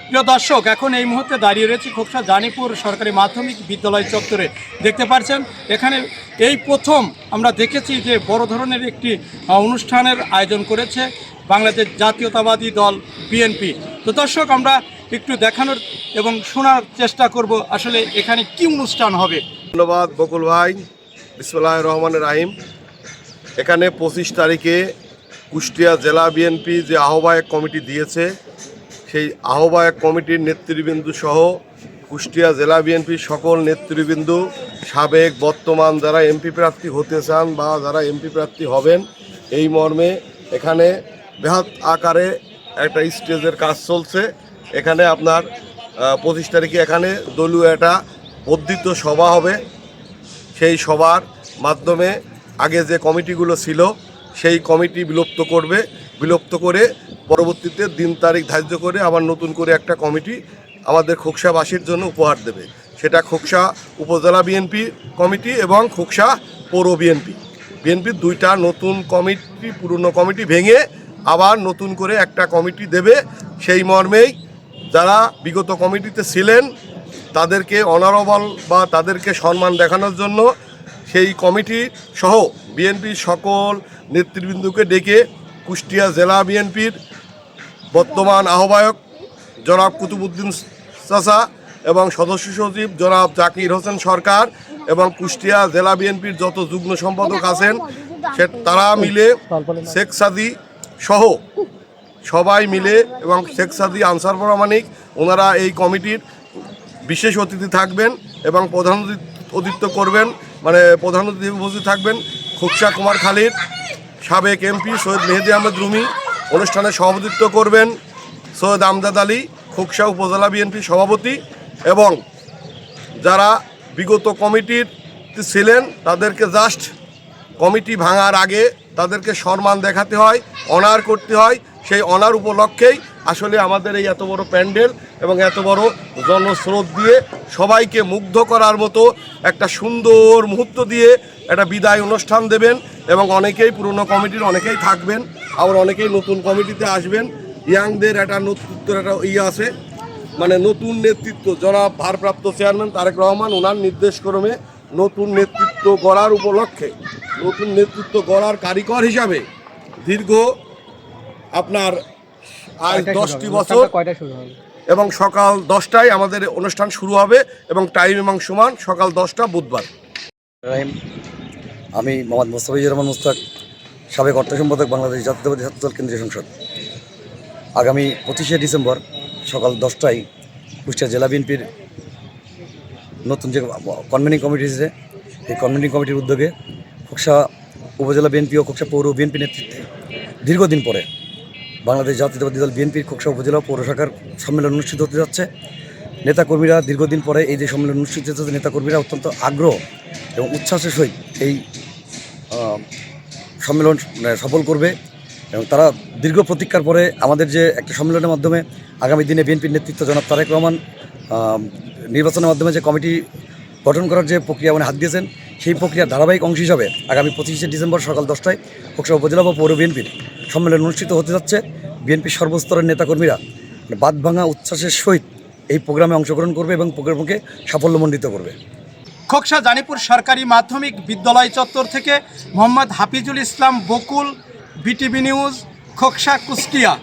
প্রিয় দর্শক, এখন এই মুহূর্তে দাঁড়িয়ে রয়েছি খোকসা জানিপুর সরকারি মাধ্যমিক বিদ্যালয় চত্বরে। দেখতে পাচ্ছেন এখানে এই প্রথম আমরা দেখেছি যে বড় ধরনের একটি অনুষ্ঠানের আয়োজন করেছে বাংলাদেশ জাতীয়তাবাদী দল বিএনপি। তো দর্শক, আমরা একটু দেখানোর এবং শোনার চেষ্টা করব আসলে এখানে কি অনুষ্ঠান হবে। ধন্যবাদ বকুল ভাই। বিসমিল্লাহির রহমানির রহিম। এখানে 25 তারিখে কুষ্টিয়া জেলা বিএনপি যে আহ্বায়ক কমিটি দিয়েছে, সেই আহ্বায়ক কমিটির নেতৃবৃন্দ সহ কুষ্টিয়া জেলা বিএনপির সকল নেতৃবৃন্দ, সাবেক বর্তমান যারা এমপি প্রার্থী হতে চান বা যারা এমপি প্রার্থী হবেন, এই মর্মে এখানে বৃহৎ আকারে একটা স্টেজের কাজ চলছে। এখানে আপনার 25 তারিখে এখানে দলীয় একটা বর্ধিত সভা হবে। সেই সভার মাধ্যমে আগে যে কমিটিগুলো ছিল সেই কমিটি বিলুপ্ত করে পরবর্তীতে দিন তারিখ ধার্য করে আবার নতুন করে একটা কমিটি আমাদের খোকসাবাসীর জন্য উপহার দেবে। সেটা খোকসা উপজেলা বিএনপি কমিটি এবং খোকসা পৌর বিএনপির দুইটা নতুন কমিটি, পুরনো কমিটি ভেঙে আবার নতুন করে একটা কমিটি দেবে। সেই মর্মেই যারা বিগত কমিটিতে ছিলেন তাদেরকে অনারেবল বা তাদেরকে সম্মান দেখানোর জন্য সেই কমিটি সহ বিএনপির সকল নেতৃবৃন্দকে ডেকে কুষ্টিয়া জেলা বিএনপির বর্তমান আহ্বায়ক জনাব কুতুবুদ্দিন চাচা এবং সদস্য সচিব জনাব জাকির হোসেন সরকার এবং কুষ্টিয়া জেলা বিএনপির যত যুগ্ম সম্পাদক আছেন তারা মিলে, শেখ সাদি সহ সবাই মিলে এবং শেখ সাদি আনসার প্রামাণিক, ওনারা এই কমিটির বিশেষ অতিথি থাকবেন এবং প্রধান অতিথিত্ব করবেন, প্রধান অতিথি উপস্থিত থাকবেন খোকসা কুমারখালীর সাবেক এমপি সৈয়দ মেহেদি আহমেদ রুমি। অনুষ্ঠানে সভাপতিত্ব করবেন সৈয়দ আমজাদ আলী, খোকসা উপজেলা বিএনপি সভাপতি। এবং যারা বিগত কমিটির ছিলেন তাদেরকে জাস্ট কমিটি ভাঙার আগে তাদেরকে সম্মান দেখাতে হয়, অনার করতে হয়। সেই অনার উপলক্ষেই আসলে আমাদের এই এত বড় প্যান্ডেল এবং এত বড় জনস্রোত দিয়ে সবাইকে মুগ্ধ করার মতো একটা সুন্দর মুহূর্ত দিয়ে একটা বিদায় অনুষ্ঠান দেবেন। এবং অনেকেই পুরনো কমিটির অনেকেই থাকবেন, আবার অনেকেই নতুন কমিটিতে আসবেন। ইয়াংদের একটা নেতৃত্বের একটা আছে, নতুন নেতৃত্ব জনাব ভারপ্রাপ্ত চেয়ারম্যান তারেক রহমান, ওনার নির্দেশক্রমে নতুন নেতৃত্ব গড়ার উপলক্ষে, নতুন নেতৃত্ব গড়ার কারিগর হিসাবে দীর্ঘ আপনার আজ 10টি বছর এবং সকাল 10টায় আমাদের অনুষ্ঠান শুরু হবে এবং টাইম এবং সমান সকাল 10টা বুধবার। আমি মোহাম্মদ মোস্তাফিজুর রহমান মুস্তাক, সাবেক অর্থ সম্পাদক, বাংলাদেশ জাতীয়তাবাদী ছাত্রদল কেন্দ্রীয় সংসদ। আগামী 25শে ডিসেম্বর সকাল 10টায় কুষ্টিয়া জেলা বিএনপির নতুন যে কনভেনিং কমিটি এসেছে, এই কনভেনিং কমিটির উদ্যোগে খোকসা উপজেলা বিএনপি ও খোকসা পৌর বিএনপি নেতৃত্বে দীর্ঘদিন পরে বাংলাদেশ জাতীয়তাবাদী দল বিএনপির খোকসা উপজেলা পৌর শাখার সম্মেলন অনুষ্ঠিত হতে যাচ্ছে। নেতাকর্মীরা দীর্ঘদিন পরে এই যে সম্মেলন অনুষ্ঠিত হচ্ছে, নেতাকর্মীরা অত্যন্ত আগ্রহ এবং উচ্ছ্বাসের সহিত এই সম্মেলন সফল করবে। এবং তারা দীর্ঘ প্রতীক্ষার পরে আমাদের যে একটা সম্মেলনের মাধ্যমে আগামী দিনে বিএনপির নেতৃত্ব জনাব তারেক রহমান নির্বাচনের মাধ্যমে যে কমিটি গঠন করার যে প্রক্রিয়া হাত দিয়েছেন, সেই প্রক্রিয়ার ধারাবাহিক অংশ হিসাবে আগামী 25শে ডিসেম্বর সকাল 10টায় খোকসা উপজেলা বা পৌর বিএনপির সম্মেলন অনুষ্ঠিত হতে যাচ্ছে। বিএনপির সর্বস্তরের নেতাকর্মীরা বাদ ভাঙা উচ্ছ্বাসের সহিত এই প্রোগ্রামে অংশগ্রহণ করবে এবং প্রোগ্রামকে সাফল্যমণ্ডিত করবে। খোকসা জানিপুর সরকারি মাধ্যমিক বিদ্যালয় চত্বর থেকে মোহাম্মদ হাফিজুল ইসলাম বকুল, বিটিভি নিউজ, খোকসা, কুষ্টিয়া।